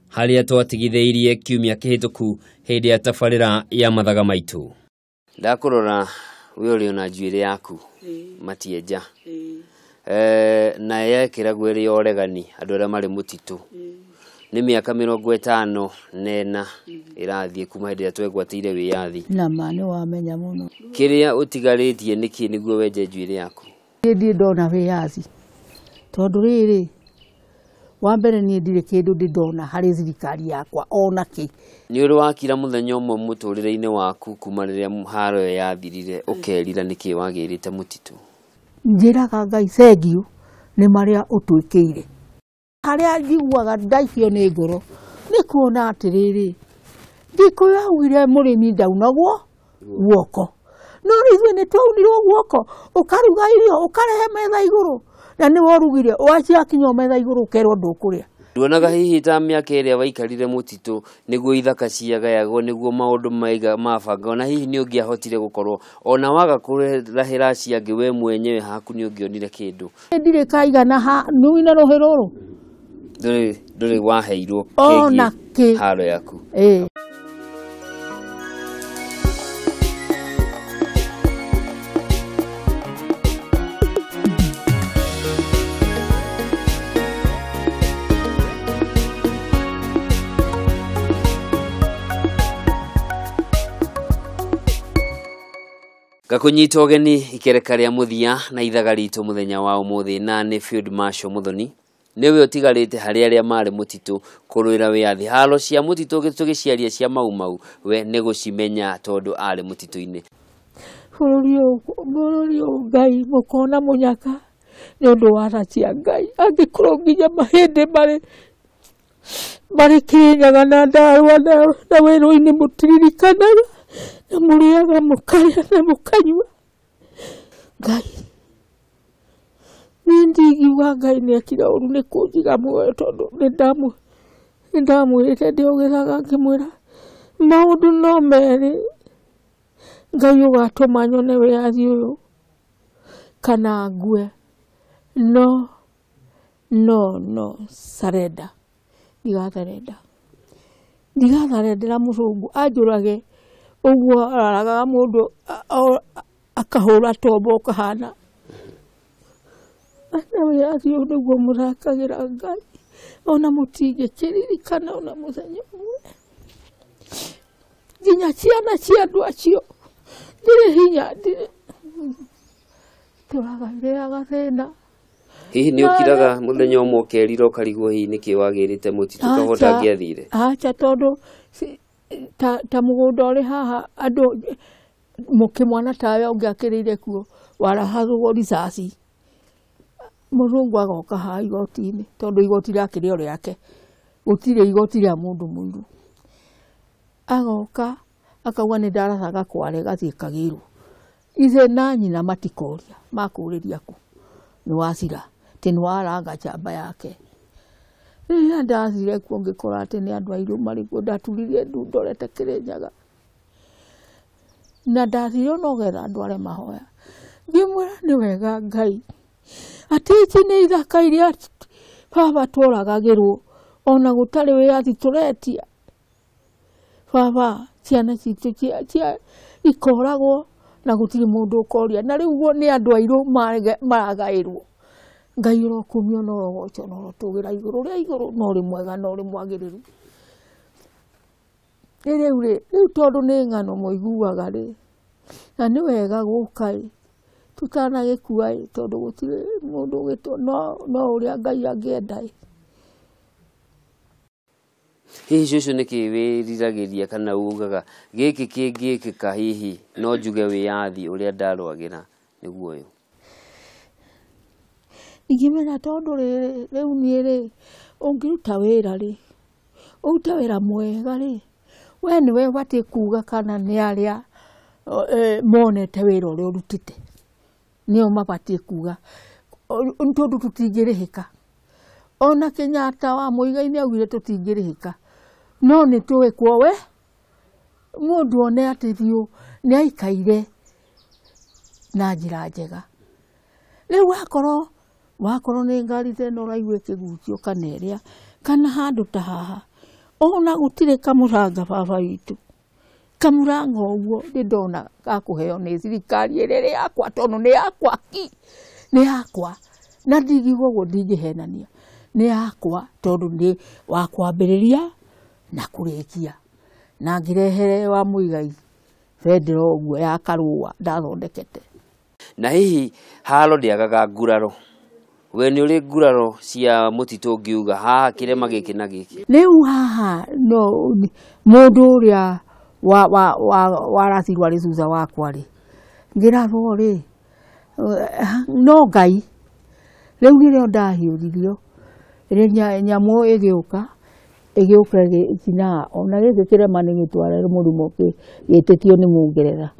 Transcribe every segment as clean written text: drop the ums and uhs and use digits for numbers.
haria twatigitheirie kiumia kihituku hindi ya tabarira ya Mathaga Maitu. Ndakurora we uri ona njuire yaku matieja na yekira gwiri oregani andu aria mari mutitu ni miaka 50 nena irathie kuma hindi ya twegwatire wiyathi na mane wamenya muno kiria utigaritie niki niguo wenje njuire yaku ndi ndona wiyathi tondu riri wa mbere ni ndire kindu ndona hari thirikari yakwa ona ki ni uri wakira muthenya umwe muturire-ini waku kuma riria haro yathirire ukerira niki wagirite mutitu njiraga Ngai thengiu ni maria utwikiire haria njiguaga ndaikio ni ngoro ni kuona atiriri ndikuyawire murimi ndaunagwo guoko no ritwe ni twaunirwo guoko ukaruga irio ukarehe metha iguru na ni worugire wacia kinyo metha iguru ukerwo ndukuria nduonaga hihi ta miaka iria waikarire mutitu niguo ithaka ciagayagwo niguo maundu maiga mabanga na hihi ni ungiahotire gukorwo ona waga kurahira ciangi we mwenyewe haku ni ungionire kindu ndire kaigana ha nui na roheroro nduri waheirwo ona ki haro yaku Gakunyita ogeni ikereka ria muthia na ithaga ritu muthenya wa umuthi na ni Field Marshal Muthoni niwe utigarite hari aria mari mutitu kuruira wiyathi haro cia mutitu gitugiciaria cia mau we ni gucimenya tondu ari mutitu-ini bururi Ngai mukona munyaka ni undu wa racia Ngai angikorwo nginya mahindi mari kinyaga na ndarwa na weru-ini mutiririkanaga na muriaga mukaya na mukanywa Ngai nindigiuga Ngai ni akira uru ni kunjiga muoyo tondu ndamwirite ndiogithaga ngimwira maundu no meri Ngai ugatuma nyone wiyathi uyu kana ngue no sarenda ndigatharendera Murungu anjurage uguo araraga mundu akahura tombo kahana na wiyathi uyu niguo murakagira Ngai ona mutingikiririkana ona muthenya umwe nginya ciana cia andu acio ndire hinya turagaire thina hihi ni ukiraga muthenya umwe ukerira ukarigwo hihi niki wagirite mutitu kahota ngiathire acha tondu ta mugunda uri haha andu mukimwana tawe ungiakirire kuo warahathwo risasi Murungu agoka ha igoti-ini tondu igoti riake rio riake gutire igoti ria mundu muiru agoka akauga ni ndarathaga kware gathie kagirwo ithe na nyina matikoria makuriria ku ni wacira ti ni waranga chamba yake ni ndathire ku ngikora ati ni andu airu mari ku ndaturirie ndu ndorete kirinyaga na ndathire no getha andu aria mahoya ngimwira ni wega Ngai ati ici ni ithaka iria baba turagagirwo ona gutari wiyathi turetia baba ciana citu cia ikoragwo na gutiri mundu ukoria na riu ni andu airu maragairwo Ngai urokumio no rogocho no rotugira iguru ria iguru no ri mwega no ri mwagiriru riu tondu ni ngano muiguaga ri na ni wega gukai tutana gikua tondu gutiri mundu gito no uria Ngai angienda hihi cucu niki wiriragiria kana ugaga giki kingikika hihi no njuge wiyathi uria ndarwagira niguo uyu igimena tondu riu ni ungiruta wira ri uruta wira mwega ri we ni we bati kuga kana ni aria monete wira uria urutite nio mabati kuga tondu tutingirihika ona Kenyatta wa muigaine augire tutingirihika no ni tuwe kwowe mundu one ati biu ni aikaire na njira njega riu wakorwo ni ngari teno raigwe kigucio kaneria kana handu ta haha ona gutire kamuranga baba witũ kamuranga ũguo nĩ ndona gakũheo nĩ thirikari ĩrĩa yakwa tondũ nĩ yakwa ki nĩ yakwa na ndigigwo ũguo ndingĩhenania nĩ yakwa tondũ nĩ wakwambĩrĩria na kũrĩkia na ngĩrehere wa mũigai federal ũguo ya karũa ndathondekete. Na hihi halo ndiagaga nguraro we nĩ ũrĩ nguraro cia mũtitũ ũngiuga haha kĩrema gĩkĩ na gĩkĩ rĩu haha no mũndũ ũrĩa warathirwo arĩ thutha wakwa rĩ ngĩrathwo rĩ no Ngai rĩu nĩrĩo ndahiũririo rĩrĩa nyamũ ĩgĩũka ĩgĩkinya ona gĩkĩ kĩrema nĩ gĩtware mũrimũ gĩtĩtio nĩ Mũngeretha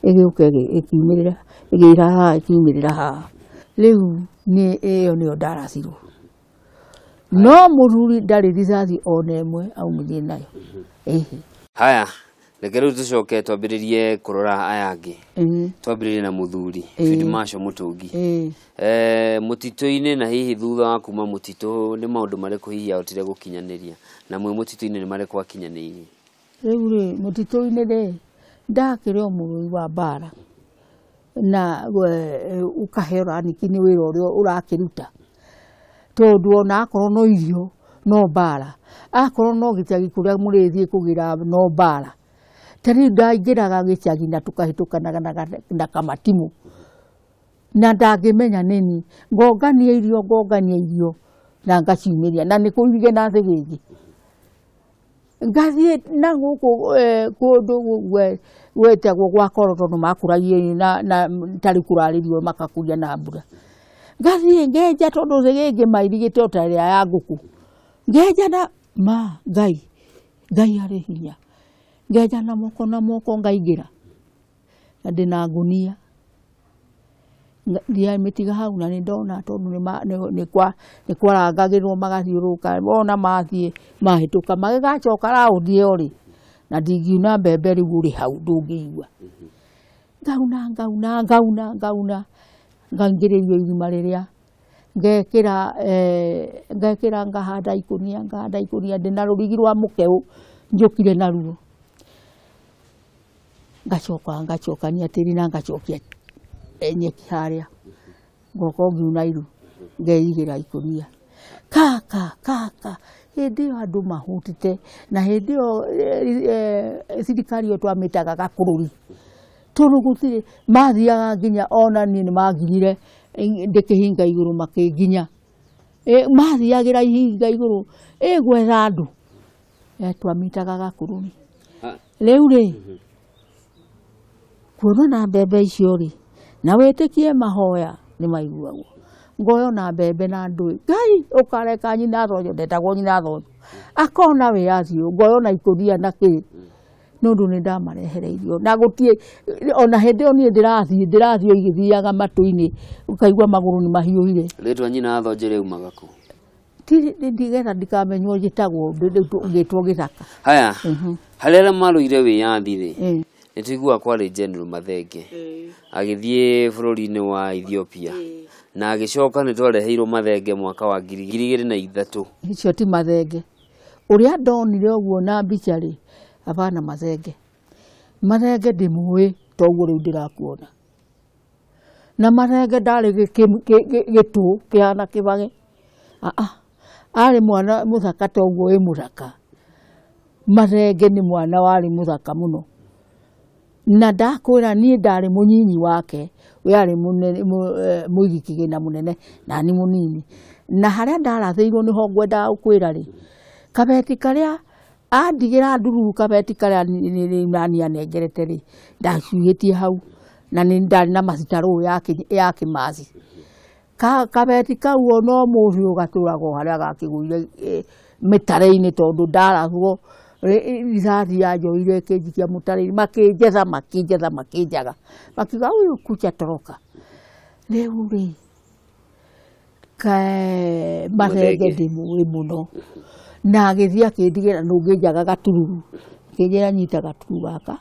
ĩgĩũka ĩkiumĩrĩra ĩgĩra haha ĩkiumĩrĩra haha rĩu ĩyo nĩyo ndarathirwo no mũthuri ndarĩ rithathi ona ĩmwe aumithie nayo. Haya reke rĩu tũcoke twambĩrĩrie kũrora aya angĩ twambĩrĩrie na mũthuri Field Marshal Muthoni mũtitũ-inĩ na hihi thutha wa kuma mũtitũ nĩ maũndũ marĩkũ hihi ahotire gũkinyanĩria na mwĩ mũtitũ-inĩ nĩ marĩkũ akinyanĩirie? Rĩu rĩ mũtitũ-inĩ rĩ ndakĩrĩ o mũrũi wa mbara na ũkahe raniki nĩ wĩra ũrĩa ũrakĩruta tondũ ona akorwo no irio no mbara akorwo no gĩcagi kũrĩa mũrĩthiĩ kũgĩra no mbara tarĩ ndaingĩraga gĩcagi na tũkahĩtũkanaga na kamatimu na ndangĩmenya nini ngongania irio na ngaciumĩria na nĩ kũirige na thĩgĩngĩ ngathiĩ na gũkũ kũndũ gwetagwo gwa koroto no makũragia na tarĩ kũrarĩrio makakũria na mbura ngathiĩ ngenja tondũ thĩgĩngĩ mairigĩte ota ĩrĩa ya ngũkũ ngenja na Ngai arĩ hinya ngenja na moko ngaingĩra na ndĩna ngunia ndiamĩtiga hau na nĩ ndona tondũ nĩ kwarangagĩrwo magathiũrũka wona mathiĩ mahĩtũka magĩgacoka raundi ĩyo rĩ na ndingiuna mbembe rĩu ũrĩ hau ndũngĩigua ngauna ngaingĩrĩrio irima rĩrĩa ngekĩra ngahanda ikũnia ndĩna rũrigi rwa mũkeu njũkire naruo ngacokania tĩri na ngacokia nyeki harĩa ngoka ngiuna iru ngeigĩra ikũnia kaka hĩndĩ ĩyo andũ mahũtĩte na hĩndĩ ĩyo thirikari ĩyo twamĩtaga gakũrũri tondũ gũtirĩ mathiaga nginya ona niĩ nĩ manginyire ndĩkĩhinga igũrũ makĩnginya mathiagĩra ihinga igũrũ gwetha andũ twamĩtaga gakũrũri rĩu rĩ kuona na mbembe icio rĩ na wĩtĩkie mahoya nĩ maiguagwo ngoyo na mbembe na ndũĩ Ngai ũkareka nyina thonjo ndetagwo nyina thonjo akona wĩyathi ngoyo na ikũnia na kĩ nũndũ nĩ ndamarehere irio na gũtiĩ ona hĩndĩ ĩyo niĩ ndĩrathiĩ igĩthiaga matũ-inĩ ũkaigua magũrũ nĩ mahiũhire. Rĩtwa nyina thonjo rĩumaga kũ? Ndigetha ndikamenywo njĩtagwo ngĩtwo gĩthaka. Haya harĩa arĩa marũire wĩyathi rĩ nĩ tũiguaga kwarĩ General Mathenge agĩthiĩ bũrũri-inĩ wa Ethiopia na agĩcoka nĩ twareheirwo Mathenge mwaka wa 2003. Icio ti Mathenge ũrĩa ndonire ũguo na mbica rĩ abana Mathenge ndĩmũĩ toguo rĩu ndĩrakuona na Mathenge ndarĩ gĩtũ kĩhana kĩbage arĩ mwana mũthaka toguo mũthaka Mathenge nĩ mwana warĩ mũthaka mũno na ndakwĩra niĩ ndarĩ mũnyinyi wake we arĩ mũigi kĩgĩna mũnene na nĩ mũnini na harĩa ndarathĩirwo nĩho ngwendaga gũkwĩra rĩ kabeti karĩa andigĩra ndururu kabeti karĩa nani anengerete rĩ ndacuhĩtie hau na nĩ ndarĩ na macitarũ ya kĩmathi kabeti kau no mũriũ gatũraga harĩa gakĩgũire mĩtare-inĩ tondũ ndarathwo rithathi ya njoire kĩnjikia mũtare-inĩ makĩnjetha makiuga ũyũ kucha toroka rĩu rĩ Mathenge ndĩmũĩ mũno na agĩthiĩ akĩndigĩra ndũngĩnjaga gatururu akĩnjĩra nyita gatururu gaka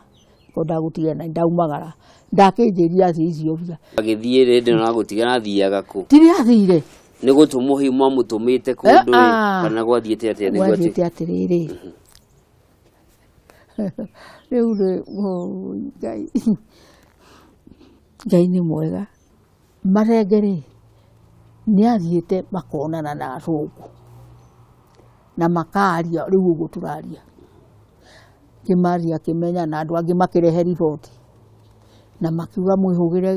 ko ndagũtigana ndaumagara ndakĩnjĩria icio bia agĩthiĩ rĩndĩ no gũtigana athiaga kũ? Tiri athire nĩ gũtũmũhi mwamũtũmĩte kũndũ kana gwathiĩte atĩa nĩguo gwathiĩte atĩrĩrĩ rĩu Ngai nĩ mwega Marenge rĩ nĩ athiĩte makonana na athũngũ na makaria rĩu ũguo tũraria kĩmaria kĩmenya na andũ angĩ makĩrehe riboti na makiuga mwĩhũgĩre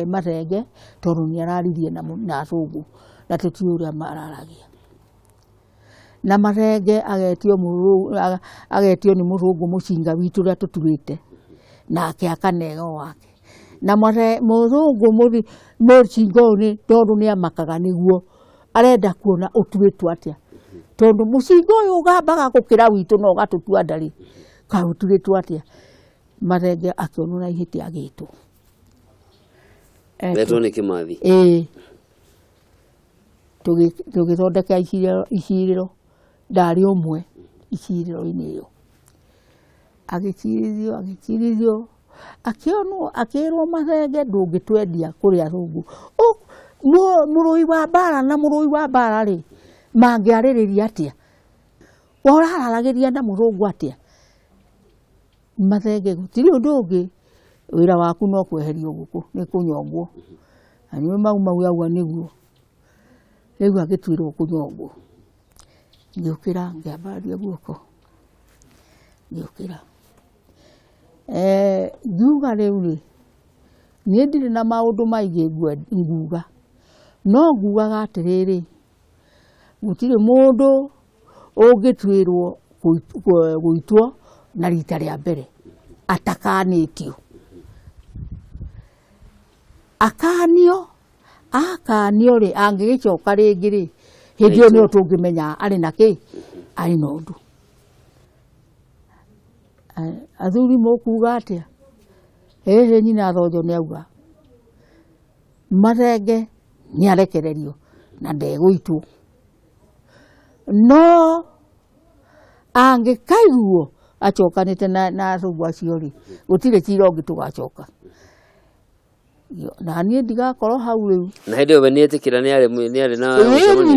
Marenge tondũ nĩ araririe na athũngũ na tũtiũĩ ũrĩa mararagia na Marenge agetio nĩ mũthũngũ mũcinga witũ ũrĩa tũturĩte nake akanego wake na mũthũngũ mũcinga ũyũ tondũ nĩ amakaga nĩguo arenda kuona ũtuĩtwo atĩa tondũ mũcinga ũyũ ũgambaga gũkĩra witũ na ũgatũtua ndarĩ kaĩ ũturĩtwo atĩa Marenge akĩonwo na ihĩtia agĩtwo Betwo nĩ Kĩmathi tũgĩthondeka icirĩro ndarĩ ũmwe icirĩro-inĩ ĩyo agĩcirithio akĩrwo Marenge ndũngĩtwendia kũrĩ athũngũ mũrũi wa mbara na mũrũi wa mbara rĩ mangĩarĩrĩria atĩa wararagĩria na mũthũngũ atĩa Marenge gũtirĩ ũndũ ũngĩ wĩra waku no kweherio gũkũ nĩ kũnyongwo na nĩ mau agua nĩguo rĩu agĩtuĩrwo kũnyongwo ngĩũkĩra ngĩambaria guoko ngĩũkĩra ngiuga rĩu rĩ niĩ ndirĩ na maũndũ maingĩ nguga no ngugaga atĩrĩrĩ gũtirĩ mũndũ ũngĩtuĩrwo gũitwo na rita rĩa mbere atakanĩtio akanio rĩ angĩgĩcoka rĩngĩ rĩ hĩndĩ ĩyo nĩyo tũngĩmenya arĩ na kĩ arĩ na ũndũ athuri mũkuga atĩa hĩhĩ nyina thonjo nĩ auga Marenge nĩ arekererio na ndegũitwo no angĩkaiguo acokanĩte na athũngũ acio rĩ gũtirĩ cira ũngĩ tũgacoka na niĩ ndigakorwo hau rĩu na hĩndĩ ĩyo nĩ etĩkĩra nĩ arĩ na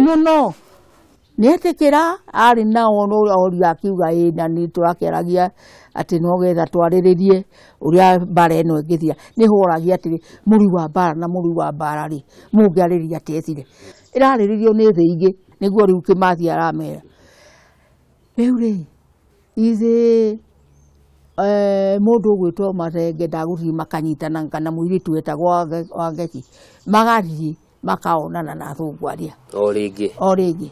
mũno nĩ etĩkĩra arĩ nao no oria akiuga na nĩ tũrakĩaragia atĩ no getha twarĩrĩrie ũrĩa mbara ĩno ĩngĩthia nĩ horagia atĩ mũrui wa mbara na mũrui wa mbara rĩ mũngĩarĩrĩria atĩ ethire ĩrarĩrĩrio nĩ thĩ ingĩ nĩguo rĩu Kĩmathi aramera rĩu rĩ ithe mũndũ ũgwĩtwo Marenge ndagũthiĩ makanyitana kana mũirĩtu wetagwo Wangeci magathiĩ makaonana na athũngũ arĩa o rĩngĩ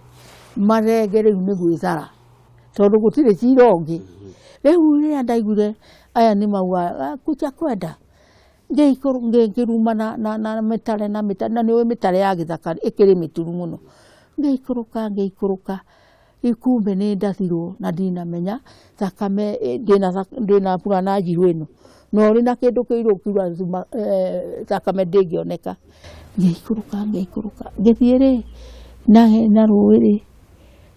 Marenge rĩu nĩ gwĩthara tondũ gũtirĩ cira ũngĩ rĩu rĩrĩa ndaiguire aya nĩ mauga kucha kwenda ngĩruma na mĩtare na nĩũĩ mĩtare ya gĩthaka ĩkĩrĩ mĩturu mũno ngĩikũrũka ikumbe nĩ ndathirwo na ndinamenya thakame ndĩna burana njirũ ĩno no rĩ na kĩndũ kĩirũ kiura thakame ndĩngĩoneka ngĩikũrũka ngĩthiĩ rĩ na rũĩ rĩ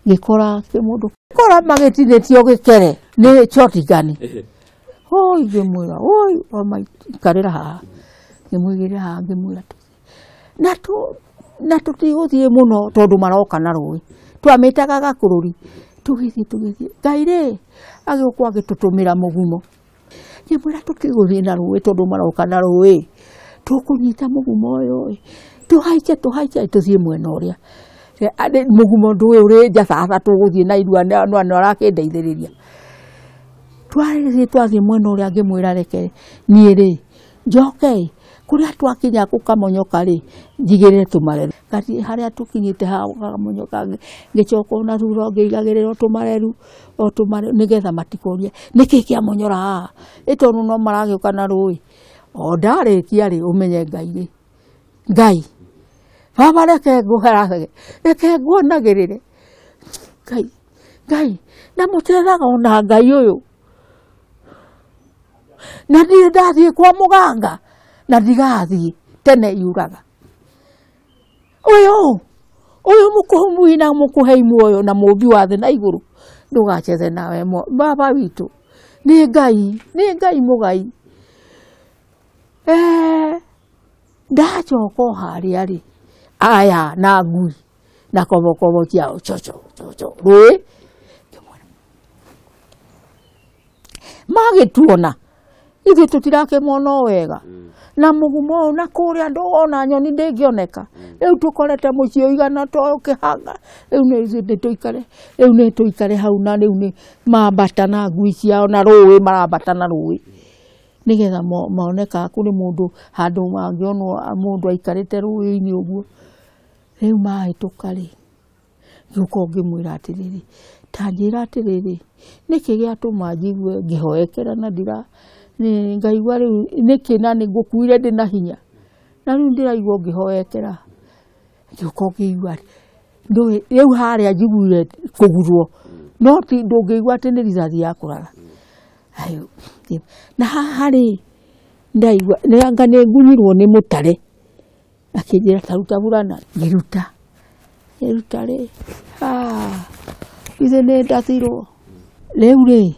ngĩkora kĩmũndũ magĩtinĩtio gĩkere nĩ chotigani hoi ngĩmwĩra ikarĩra haha ngĩmwĩgĩrĩra haha ngĩmwĩra na tũtigũthiĩ mũno tondũ maroka na rũĩ twamĩtaga gakũrũri tũgĩthiĩ Ngai rĩ agĩũka agĩtũtũmĩra mũgumo ngĩmwĩra tũtigũthiĩ na rũĩ tondũ maroka na rũĩ tũkũnyita mũgumo ũyũ tũhaice tũthiĩ mwena ũrĩa mũgumo ndũĩ ũrĩ nja sasa tũgũthiĩ na irua no arakĩndeithĩrĩria twathiĩ mwena ũrĩa ngĩmwĩra reke niĩ rĩ njoke kũrĩa twakinya gũkamonyoka rĩ njigĩrĩre tũmareru harĩa tũkinyĩte ha gũkamonyoka ngĩcoka na thutha ngĩigagĩrĩra tũmareru nĩgetha matikorie nĩkĩ kĩamonyora haha tondũ no maragĩũka na rũĩ o ndarĩkia rĩ ũmenye Ngai baba reke nguonagĩrĩre Ngai na mũtethaga ona Ngai ũyũ na ndirĩ ndathiĩ kwa mũganga na ndigathiĩ tene yugaga ũyũ mũkũhũmui na mũkũheimu ũyũ na mũmbi wa thĩ na igũrũ ndũgacethe nawe baba witũ nĩ Ngai mũgai ndacoka harĩa rĩ aya na ngui na kobo kiao chocho rui magituona ithu tutirake mono wega na mugumo na kuria ndona nyoni ndingioneka riu tukorete mucio igana to kihanga riu ni tuikare hau na riu ni mambata na ngui ciao na rui marambata na rui nigetha moneka kuri mundu handu mangionwo mundu aikarite rui-ini uguo riu mahituka ri yuko ngimwira atiriri tanjira atiriri niki giatuma njigue ngihoekera na ndira ni ngaigua riu niki na ni ngukuire ndina hinya na riu ndiraigua ngihoekera yuko ngiigua riu haria njiguire kugurwo no ti ndungĩigua atĩ nĩ rithathi ya kũrara na haha rĩ ndaigua anga nĩ ngunyirwo nĩ mũtare akĩnjĩra taruta burana ngĩruta rĩ ithe nĩ ndathirwo rĩu rĩ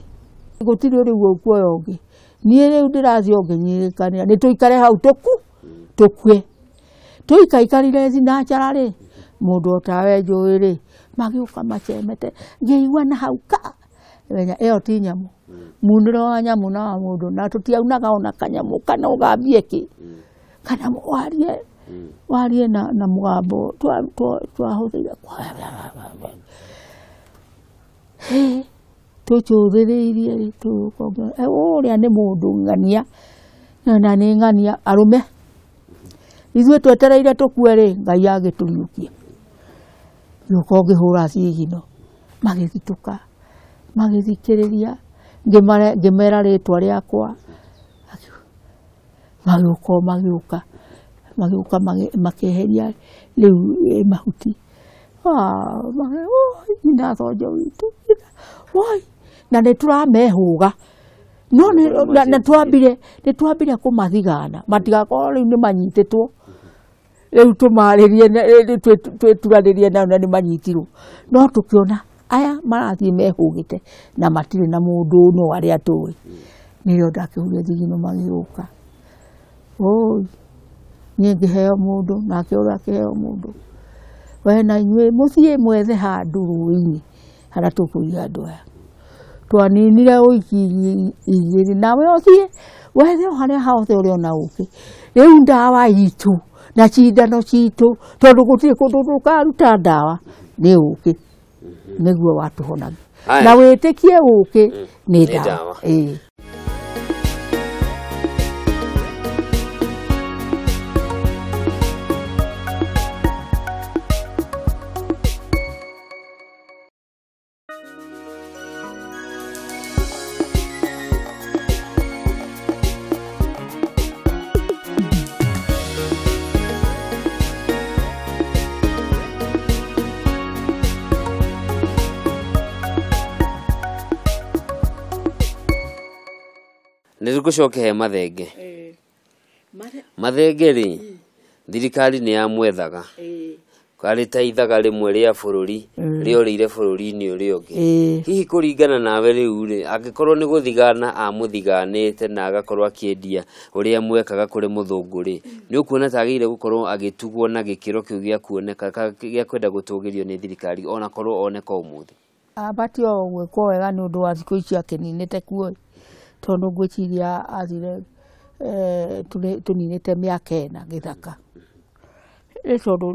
gũtirĩ rĩu ũkuoya ũngĩ niĩ rĩu ndĩrathiĩ ngĩnyĩrĩkanĩra nĩ tũikare hau tũkue tũikaikarire thinacara rĩ mũndũ o tawe njũĩ rĩ magĩũka macemete ngĩigua na hau menya ĩyo ti nyamũ munĩro wa nyamũ na wa mũndũ na tũtiaunaga ona kanyamũ kana ũgambie kĩ kana warie na mũgambo twahũthĩire tũcũthĩrĩirie rĩ ũrĩa nĩ mũndũ ng'ania na nĩ ng'ania arũme ithuĩ twetereire tũkue rĩ Ngai agĩtũriũkia yuko ngĩhũra thigino magĩthitũka magĩthikĩrĩria ngĩmera rĩtwa rĩakwa magĩũka makĩeheria rĩu mahuti nyina thonjo witũ na nĩ tũramehũga no nĩ twambire kũmathigana matigakorwo rĩu nĩ manyitĩtwo rĩu tũmarĩrie twĩturanĩrie nao na nĩ manyitirwo no tũkĩona aya marathiĩ mehũgĩte na matirĩ na mũndũ no arĩa tũĩ nĩrĩo ndakĩhuria thigino magĩũka niĩ ngĩheo mũndũ nake ũrĩa akĩheo mũndũ we na inyuĩ mũthiĩ mwethe handũ rũĩ-inĩ harĩa tũkũiga andũ aya twaninire ũiki igĩrĩ nawe ũthiĩ wethe harĩa hothe ũrĩona ũkĩ rĩu ndawa itũ na cindano citũ tondũ gũtirĩ kũndũ tũkaruta ndawa nĩ ũkĩ nĩguo watũhonagia na wĩtĩkie ũkĩ nĩ ndawa nĩtũgũcoke he mathenge mathenge rĩ thirikari nĩ yamwethaga arĩteithaga rĩmwe rĩa bũrũri rĩorĩire bũrũri-inĩ ũrĩa ũngĩ hihi kũringana nawe rĩu rĩ angĩkorwo nĩ gũthigana amũthiganĩte na agakorwo akĩendia ũrĩa mwekaga kũrĩ mũthũngũ rĩ nĩ ũkuona tagĩrĩire gũkorwo agĩtugwo na gĩkĩro kĩu gĩa kuoneka gĩa kwenda gũtũgĩrio nĩ thirikari ona korwo oneka ũmũthĩ abatio gwĩkwo wega nĩ ũndũ wa thikũ ici akĩninĩte kuo tondũ ngwĩciria athire tũninĩte mĩaka ĩna gĩthaka tondũ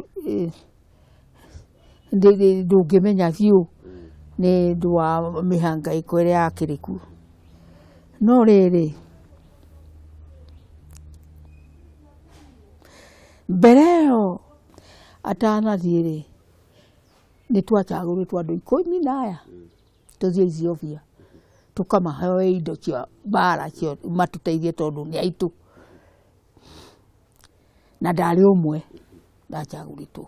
ndũngĩmenya biũ nĩ ũndũ wa mĩhangaiko ĩrĩa yakĩrĩ kuo no rĩrĩ mbere ĩyo atanathiĩ rĩ nĩ twacagũrĩtwo andũ 10 tũthiĩ Ethiopia tũkamahe indo cia mbara cio matũteithie tondũ nĩ aitũ na ndarĩ ũmwe ndacagũrĩtwo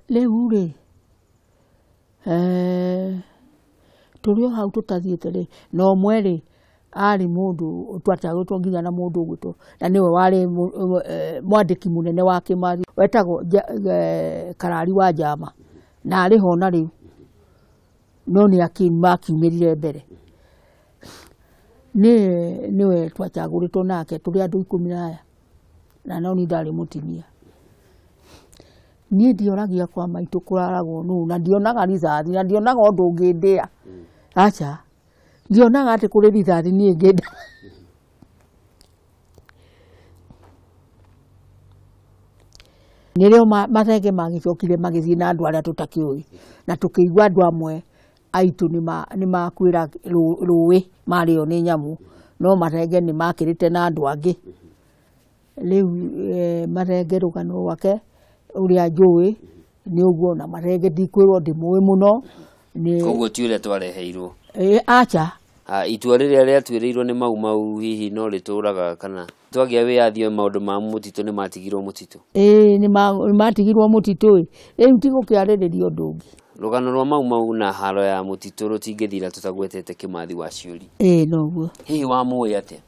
rĩu rĩ tũrĩ o hau tũtathiĩte rĩ na ũmwe rĩ arĩ mũndũ twacagũrĩtwo nginya na mũndũ ũgwĩtwo na nĩwe warĩ mwandĩki mũnene wa Kĩmathi wetagwo Karari wa Njama na arĩ ho na rĩu no nĩ akiumĩrire mbere nĩwe twacagũrĩtwo nake tũrĩ andũ 10 na no ni ndari mutimia ni ndioragia kwa maitu kuraragwo nu na ndionaga rithathi na ndionaga undu ungindia acha ndionaga ati kuri rithathi ni ngenda nirio mathenge magicokire magithii na andu aria tutakiui na tukiigua andu amwe aitu ni makwira ruwi mario ni nyamu no mathenge ni makirite na andu angi riu mathenge rugano wake uria njui ni uguo na mathenge ndikwirwo ndimui muno ni koguo ti uria twareheirwo acha itua riria riatuirirwo ni mau hihi no rituraga kana twagia wiathio maundu ma mutitu ni matigirwo mutitu ni matigirwo mutitu riu tigukiariririo ndungi rugano rwa mau na haro ya mutitu rutingithira tutagwetete Kimathi wa ciuri noguo hihi wa muyi atia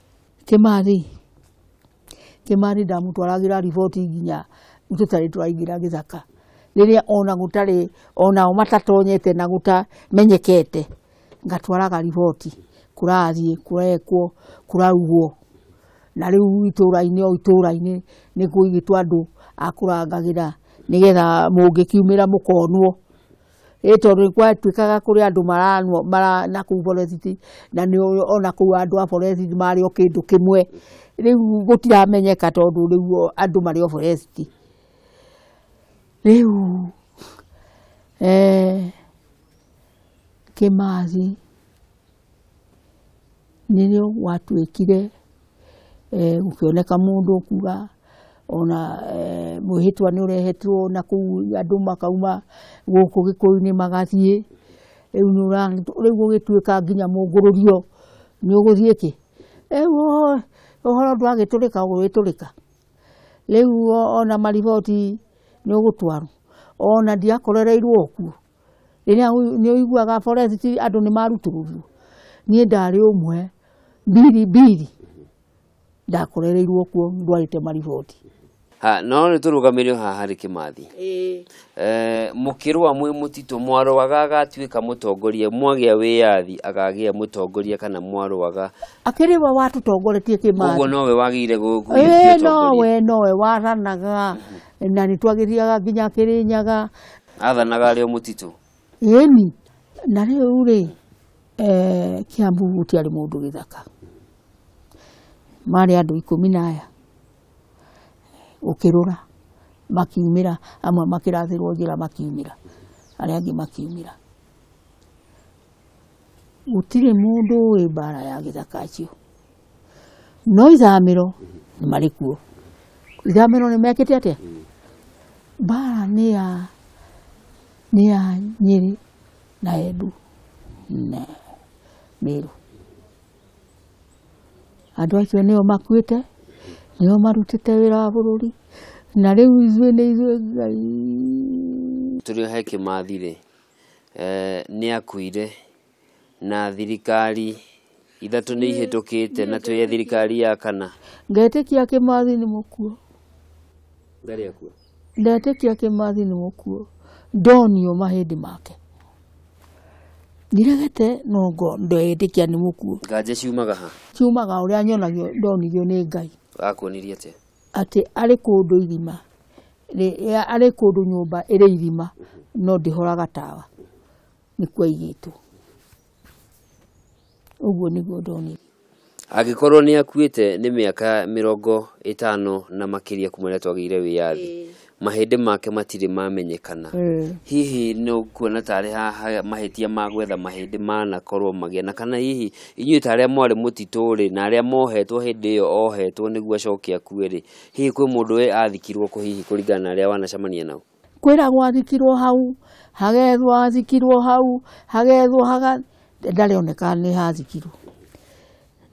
Kimathi ndamutwaragira riboti nginya tutari twaingira githaka riria ona gutari ona o matatonyete na gutamenyekete ngatwaraga riboti kurathie kurekwo kuraugwo na riu ituraini ni kuigitwa andu akurangagira nigetha mungikiumira mukonwo tondu gwatuikaga kuri andu maranwo na kuu forest na ni ona kuu andu a forest mari o kindu kimwe riu gutiramenyeka tondu riu andu mari o forest riu Kimathi nirio watuikire ukioneka mundu kuga ona muhitwa ni urehetwo na kuu andu makauma guku gikuyu-ini magathie riu gugituika nginya mungururio ni uguthie ki uhoro ndwagiturika ugwiturika riu ona mariboti ni ugutwarwo ona ndiakorereirwo okuo riria ni uiguaga forest andu ni marutururio nie ndari umwe mbiri ndakorereirwo okuo ndwarite mariboti no ni turugamirio haha ri Kimathi mukirwa mwe mutitu mwaroaga agatuika mutongoria mwagia wiathi agagia mutongoria kana mwaroaga akiriwa watu tongoretie Kimathi uguo nowe wagire gukuria nowe waranaga na ni twagithiaga nginya Kirinyaga athanaga rio mutitu ni na riu ri Kiambu gutiari mundu githaka mari andu 10 ukirura makiumira amwe makirathirwo njira makiumira aria angi makiumira gutire mundu wi bara ya githaka cio no ithamiro ni marikuo ithamiro ni mekite atia bara ni ya Nyeri na Embu na Meru andu acio nio makuite nio marutite wira wa bururi na riu izwe ni izwe Ngai turi he Kimathi ri ni akuire na thirikari ithatu ni ihitukite na tuye thirikari ya kana ngetikia Kimathi ni mukuo ndari akuo ndetikia Kimathi ni mukuo ndonio mahindi make ndiregete no ndetikia ni mukuo ngaje ciumaga uria nyonagio ndonigio ni Ngai akuonirie ati ari kundu irima ari kundu nyumba iri irima no ndihoraga tawa ni kwaigitwo uguo niguo ndonire agikorwo ni akuite ni miaka 50 na makiria kumwe twagire wiathi mahindi make matire mamenyekana hihi no kuona tari haha mahitia magwetha mahindi mana korwo magiana kana hihi inyuĩ tari mwari mutituri na aria mohetwo hindi iyo ohetwo niguo acokia kuiri hihi kwi mundu we athikirwo hihi kuringana na aria wanacamania nao kwira gwathikirwo hau hagethwo athikirwo hau hagethwo ndari oneka ni hathikirwo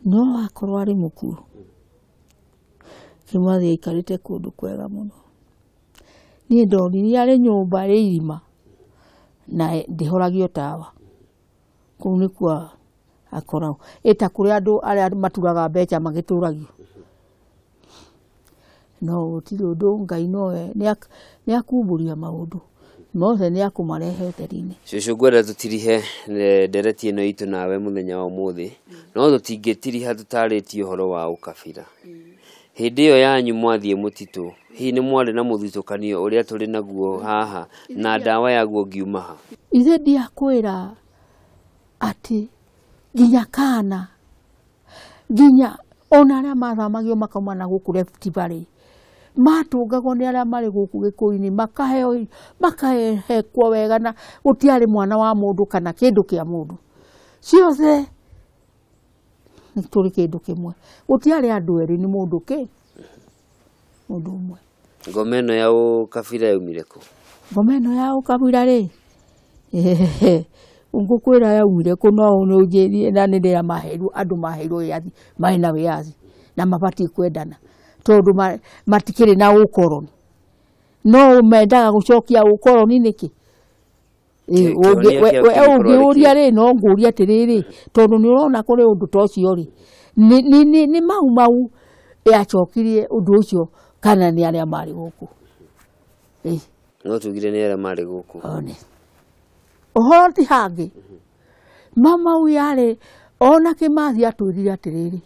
no akorwo ari mukuo Kimathi aikarite kundu kwega muno ni ndonire ari nyumba ri irima na ndihoragio tawa kuu ni kwa akoragwo eta kuri andu aria maturaga mbeca magituragio no gutire undu Ngai nowe ni akumburia maundu mothe ni akumarehe utheri-ini cucu ngwenda tutirihe ndereti ino itu nawe muthenya wa umuthi no tutingitiriha tutaritie uhoro wa ukabira Hĩndĩ ĩyo yanyu mwathiĩ mũtitũ, hihi nĩ mwarĩ na mũthitũkanio ũrĩa tũrĩ naguo haha na ndawa yaguo ngiuma ha? Ithe ndiakwĩra atĩ nginya kana nginya ona arĩa mathamagio makauma na gũkũ Rift Valley matũngagwo nĩ arĩa marĩ gũkũ Gĩkũyũ-inĩ makahekwo wega na gũtiarĩ mwana wa mũndũ kana kĩndũ kĩa mũndũ. Ciothe nĩ tũrĩ kĩndũ kĩmwe. Gũtiarĩ andũ erĩ, nĩ mũndũ kĩ? Mũndũ ũmwe. Ngoma ĩno ya ũkabira yaumire kũ? Ngoma ĩno ya ũkabira rĩ, ngũkwĩra yaumire kũ no ũnjĩrie na nĩ ndĩra maheirwo andũ maheirwo wĩyathi marĩ na wĩyathi na mabatiĩ kwendana tondũ matikĩrĩ na ũkoroni. No mendaga gũcokia ũkoroni nĩkĩ? Ũngĩũria rĩ no ngũria atĩrĩrĩ, tondũ nĩ ũrona kũrĩ ũndũ ta ũcio rĩ, nĩ mau yacokirie ũndũ ũcio kana nĩ arĩa marĩ gũkũ? No tugire nĩ arĩa marĩ gũkũ. Ũhoro ti hangĩ. Mama yarĩ ona Kĩmathi atwĩrire atĩrĩrĩ,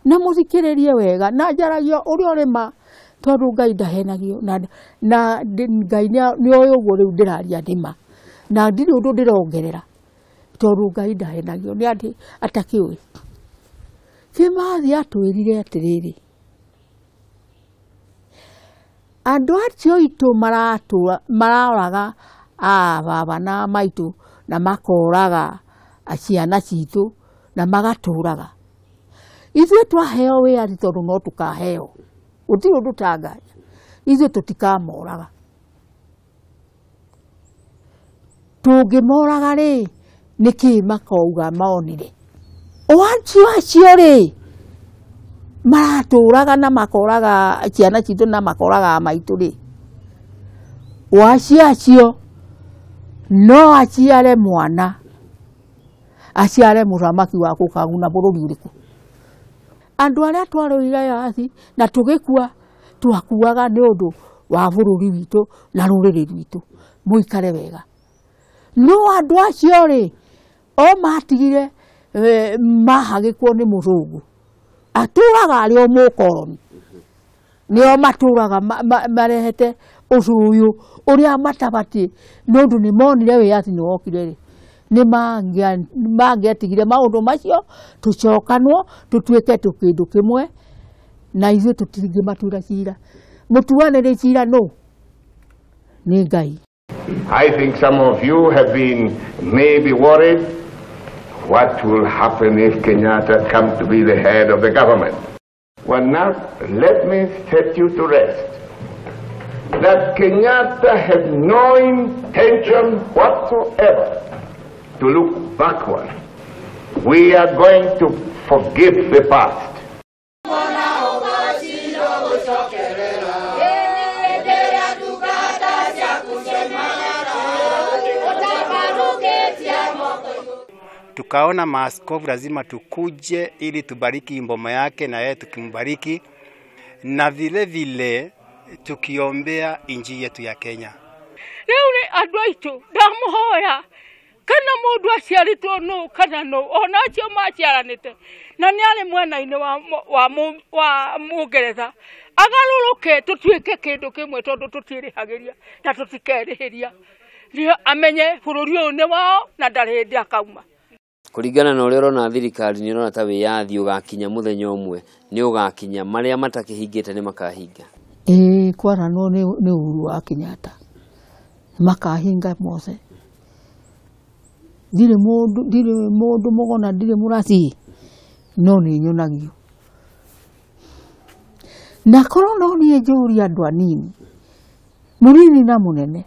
na mũthikĩrĩrie wega na njaragia ũrĩa ũrĩ ma, tondũ Ngai ndahenagio na Ngai nĩ oĩ ũguo rĩu ndĩraria ndĩma na ndirĩ ũndũ ndĩrongerera tondũ Ngai ndahenagio nĩ atĩ atakĩũĩ. Kĩmathi atwĩrire atĩrĩrĩ, andũ acio itũ maroraga baba na maitũ na makoraga ciana citũ na magatũraga. Ithuĩ twaheo wĩyathi tondũ no tũkaheo, gũtirĩ ũndũ tanganya, ithuĩ tũtikamoraga. Tũngĩmoraga rĩ, nĩkĩ makauga monire? Acio rĩ maratũraga na makoraga ciana citũ na makoraga maitũ rĩ, acio no aciare mwana, aciare mũthamaki wa gũkaguna bũrũri ũrĩkũ? Andũ arĩa twarũire wĩyathi na tũgĩkua twakuaga nĩ ũndũ wa bũrũri witũ na rũrĩrĩ rwitũ, mũikare wega. No andũ acio rĩ o matigire mahagĩkwo nĩ mũthũngũ, atũraga arĩ o mũkoroni, nĩo matũraga marehete ũcũyũ ũrĩa matabatiĩ nĩ ũndũ nĩ monire wĩyathi nĩ wokire rĩ, nĩ mangĩatigire maũndũ macio, tũcokanwo tũtuĩke kĩndũ kĩmwe na ithuĩ tũtingĩmatura cira. Mũtuanĩri cira no nĩ Ngai. I think some of you have been maybe worried what will happen if Kenyatta comes to be the head of the government. Well, now let me set you to rest that Kenyatta has no intention whatsoever to look backward. We are going to forgive the past. Tukaona maaskofu lazima tukuje ili tubariki mboma yake na yeye tukimbariki, na vile vile tukiombea inji yetu ya Kenya. Leo ni andũ aitũ ndamuhoya kana mũndũ aciarĩtwo no kana no, ona acio maciaranĩte na nĩ arĩ mwena-inĩ wa Mũngeretha agarũrũke tũtuĩke kĩndũ kĩmwe tondũ tũtirĩhagĩria na tũtikerĩhĩria, amenye bũrũri ũyũ nĩ wao na ndarĩ hĩndĩ akauma. Kũringana na ũrĩa ũrona thirikari nĩ ũrona ta wĩyathi ũgakinya mũthenya ũmwe, nĩ ũgakinya marĩa matakĩhingĩte nĩ makahinga. Kwaranwo nĩ Uhuru wa Kenyatta makahinga mothe. Ndirĩ mũndũ mũgona, ndirĩ mũraci, no nĩ nyonagio. Na korwo no niĩ njũria andũ anini, mũnini na mũnene,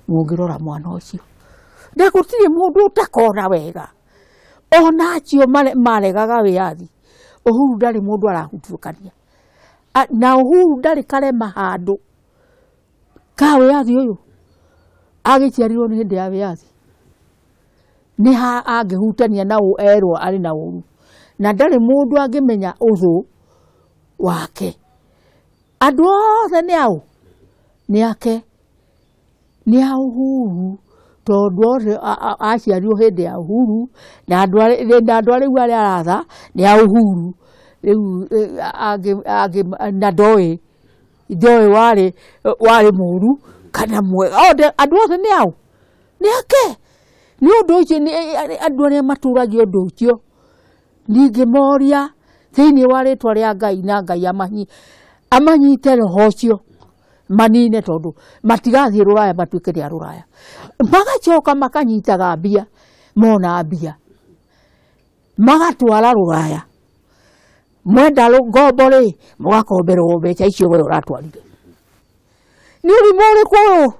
mũngĩrora mwana ũcio, na gũtirĩ mũndũ ũtakona wega. Ona acio maregaga wĩyathi, Uhuru ndarĩ mũndũ arahutũkania, na Uhuru ndarĩ karema handũ ka wĩyathi ũyũ agĩciarirwo nĩ hĩndĩ ya wĩyathi, nĩ angĩhutania na erwo arĩ na ũru, na ndarĩ mũndũ angĩmenya ũthũ wake. Andũ othe nĩ au, nĩ ake, nĩ a Uhuru, tondũ othe aciarirwo hĩndĩ ya Uhuru, na andũ arĩa rĩu arĩa aratha nĩ a Uhuru. riu age na ndoe wale muru kana mwega andu othe ni au ni ake ni undu ucio ni andu aria maturagia undu ucio ningi moria thiini wa ritwa ria Ngai na Ngai amanyite roho ucio manine tondu matigathie ruraya matuike ria ruraya magacoka makanyitaga mbia mona mbia magatwara ruraya mwenda ngombo ri mugakomberwo mbeca icio we uratwarire ni urimu uriku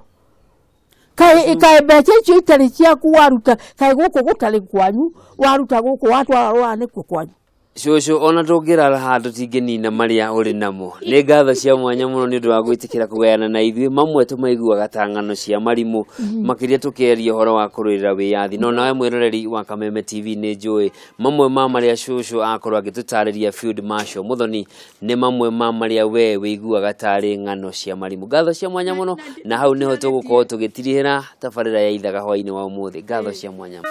kai mbeca icio itari ciaku waruta kai guku gutari kwanyu waruta guku watwara ruraya nikuo kwanyu Shosho ona ndongera handu tingenina maria uri namo ni ngatho cia mwanya muno ni ndu wa gwitikira kugayana na ithuĩ mamwe tumaiguaga ta ng'ano cia marimu makiria tukeria horo wa kururira wiyathi no nawe mwiroreri wa Kameme TV ni njui mamwe ma maria shosho akorwo agitutariria Field Marshal Muthoni ni mamwe ma maria we wiguaga tari ng'ano cia marimu ngatho cia mwanya muno na hau niho tugukorwo tugitirihira tabarira ya ithaga hwaini wa umuthi ngatho cia mwanya